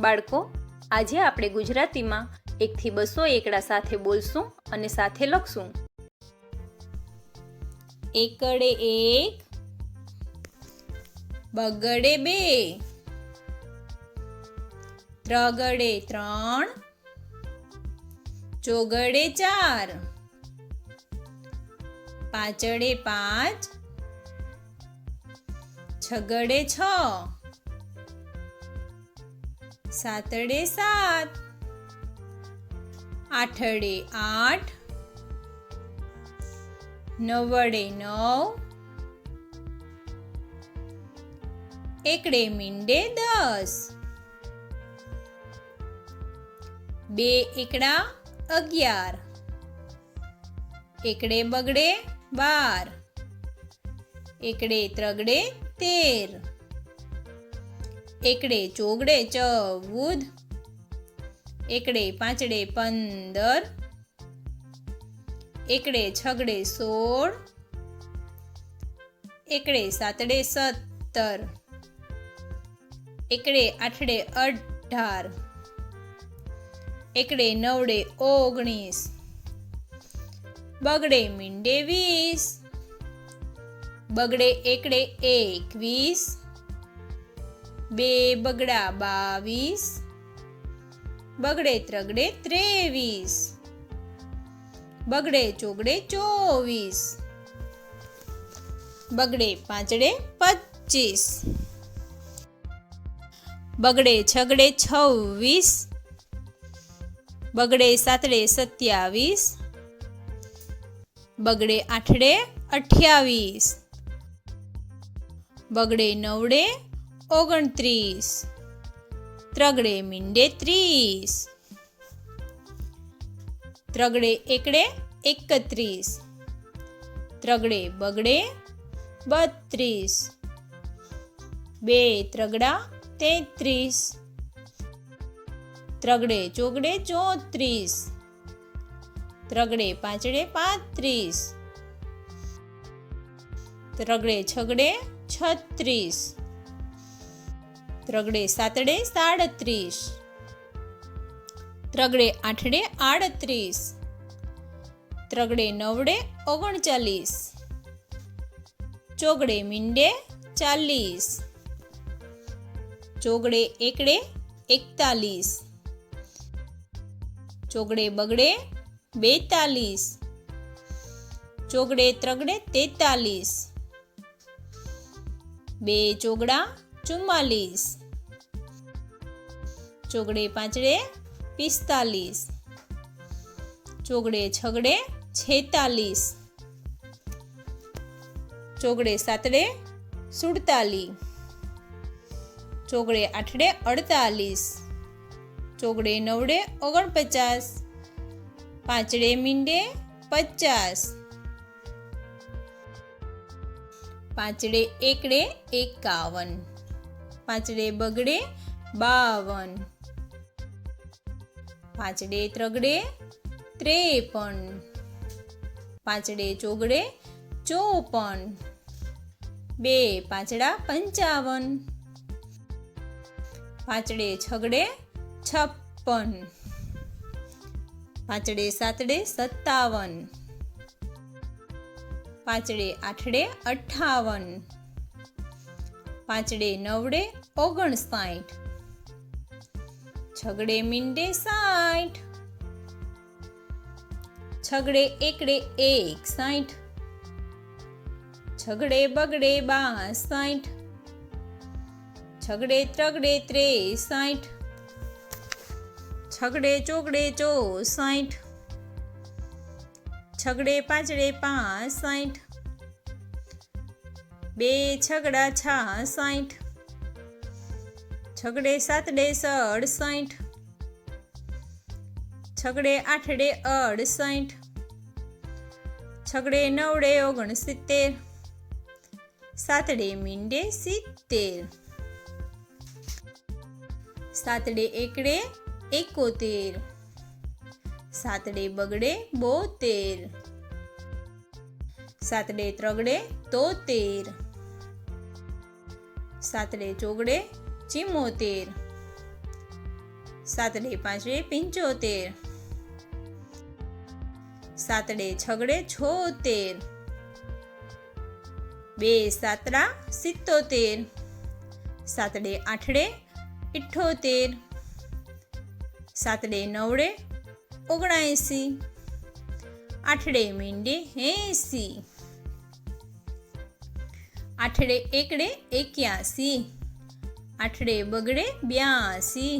બાળકો, આજે આપણે ગુજરાતીમાં 1 થી 200 એકડા સાથે બોલશું અને સાથે લખશું. એકડે 1, બગડે 2, ત્રગડે 3, ચોગડે 4, પાંચડે 5, છગડે 6, સાતડે 7, આઠડે 8, નવડે 9, એકડે મીંડે 10, 2 એકડા 11, એકડે બગડે 12, એકડે ત્રગડે 13, એકડે ચોગડે 14, એકડે પાંચડે 15, એકડે છગડે 16, એકડે સાતડે 17, એકડે આઠડે 18, એકડે નવડે 19, બગડે મીંડે 20, બગડે એકડે 21, 2 બગડા 22, બગડે ત્રગડે 23, બગડે ચોગડે 24, બગડે પાંચડે 25, બગડે છગડે 26, બગડે સાતડે 27, બગડે આઠડે 28, બગડે નવડે 29, ત્રગડે મીંડે 30, ત્રગડે એકડે 31, ત્રગડે બગડે 32, 2 ત્રગડા 33, ત્રગડે ચોગડે 34, ત્રગડે પાંચડે 35, ત્રગડે છગડે 36, ત્રગડે સાતડે 37, ત્રગડે આઠડે 38, ત્રગડે નવડે 39, ચોગડે મીંડે 40, ચોગડે એકડે 41, ચોગડે બગડે 42, ચોગડે ત્રગડે 43, 2 ચોગડા 44, ચોગડે પાંચડે 45, ચોગડે છગડે 46, ચોગડે સાતડે 47, ચોગડે આઠડે 48, ચોગડે નવડે 49, પાંચડે મીંડે 50, પાંચડે એકડે 51, પાંચડે બગડે 52, પાંચડે ત્રગડે 53, પાંચડે ચોગડે 54, 2 પાંચડા 55, પાંચડે છગડે 56, પાંચડે સાતડે 57, પાંચડે આઠડે 58, પાંચડે નવડે 59, છગડે મીંડે 60, છગડે એકડે 61, છગડે બગડે 62, છગડે ત્રગડે 63, છગડે ચોગડે 64, છગડે પાંચડે 65, 2 છગડા 66, છગડે સાતડે 67, છગડે આઠડે 68, છગડે નવડે 69, સાતડે મીંડે 70, સાતડે એકડે 71, સાતડે બગડે 72, સાતડે ત્રગડે 73, સાતડે ચોગડે 74, સાતડે પાંચડે 75, સાતડે છગડે 76, 2 સાતડા 77, સાતડે આઠડે 78, સાતડે નવડે 79, આઠડે મીંડે 80, આઠડે એકડે 81, આઠડે બગડે 82,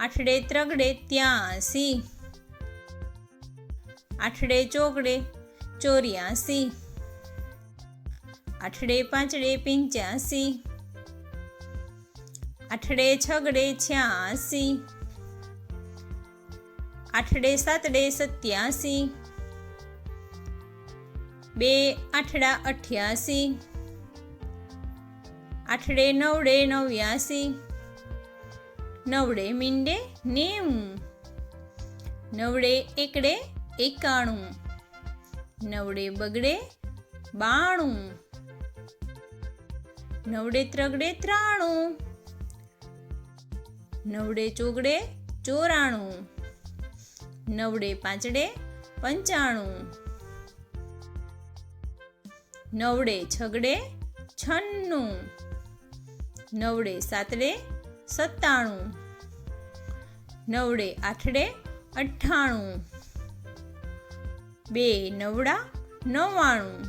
આઠડે ત્રગડે 83, આઠડે ચોગડે 84, આઠડે પાંચડે 85, આઠડે છગડે 86, આઠડે સાતડે 87, 2 આઠડા 88, આઠડે નવડે 89, નવડે મીંડે 90, નવડે એકડે 91, નવડે બગડે 92, નવડે ત્રગડે 93, નવડે ચોગડે 94, નવડે પાંચડે 95, નવડે છગડે 96, નવડે સાતડે 97, નવડે આઠડે 98, 2 નવડા 99,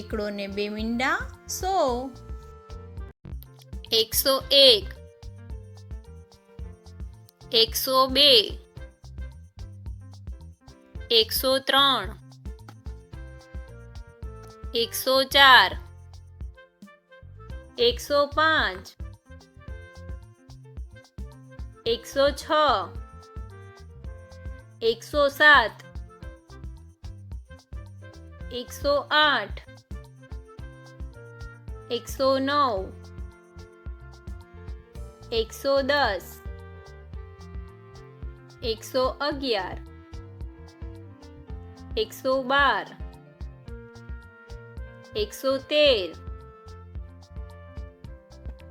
એકડો ને 2 મીંડા 100, 101, 102, 103, 104, 105, 106, 107, 108, 109, 110, 111, 112, 113,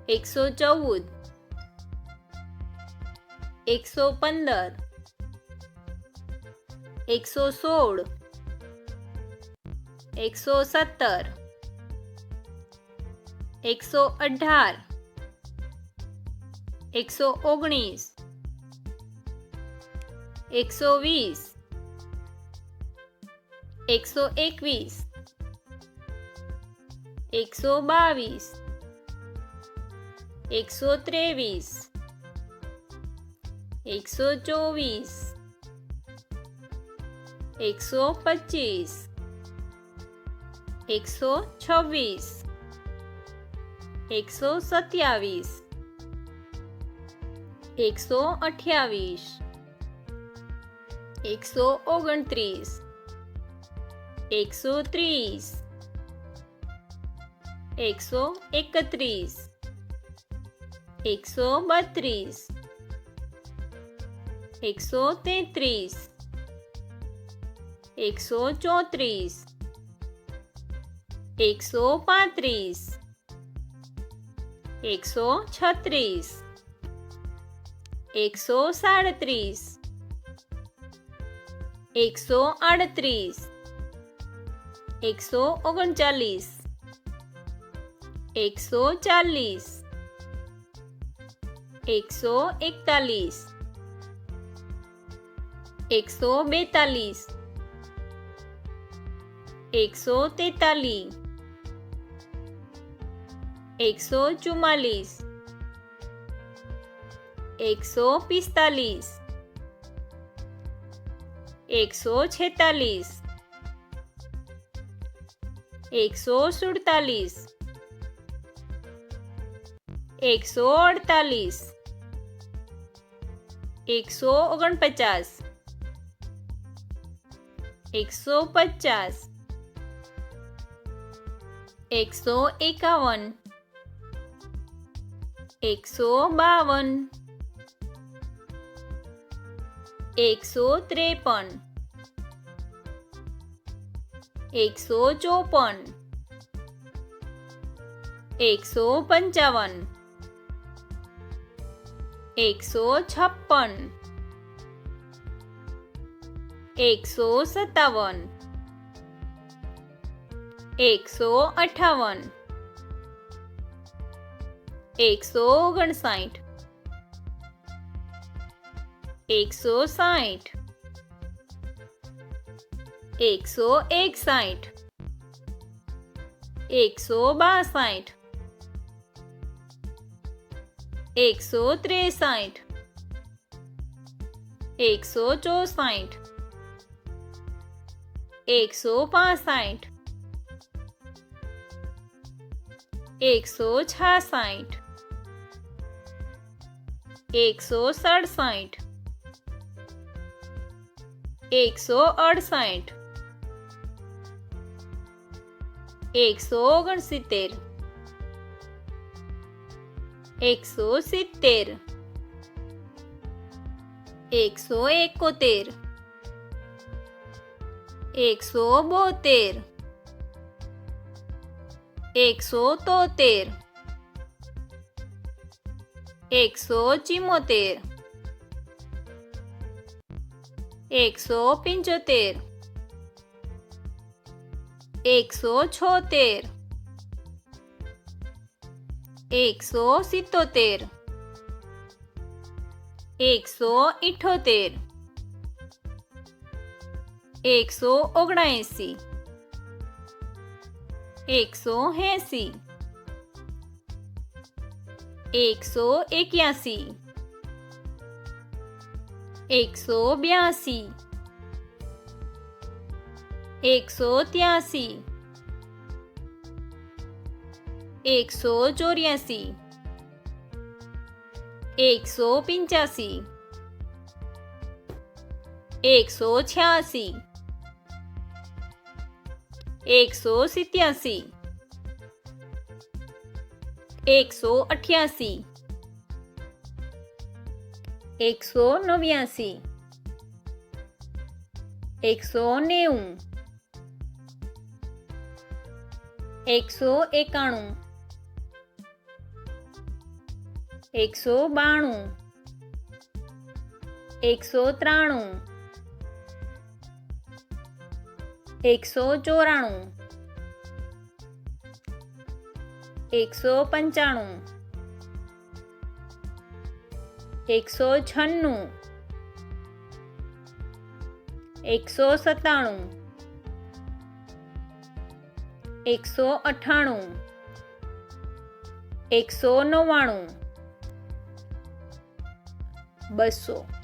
114, 115, 116, 117, 118, 119, 120, 121, 122, 123, 124, 125, 126, 127, 128, 129, 130, 131, 132, 133, 134, 135, 136, 137, 138, 139, 140, 141, 142, 143, 144, 145, 146, 147, 148, 149, 150, 151, 152, 153, 154, 155, 156 157 158 159 160 161 162 163 164 165 166 167 168 169 170 171 172 173 174 175 176 177 178 179 180 181 182 183 184 185 186 187 188 189 190 191 192 193 194 195 196 197 198 199 200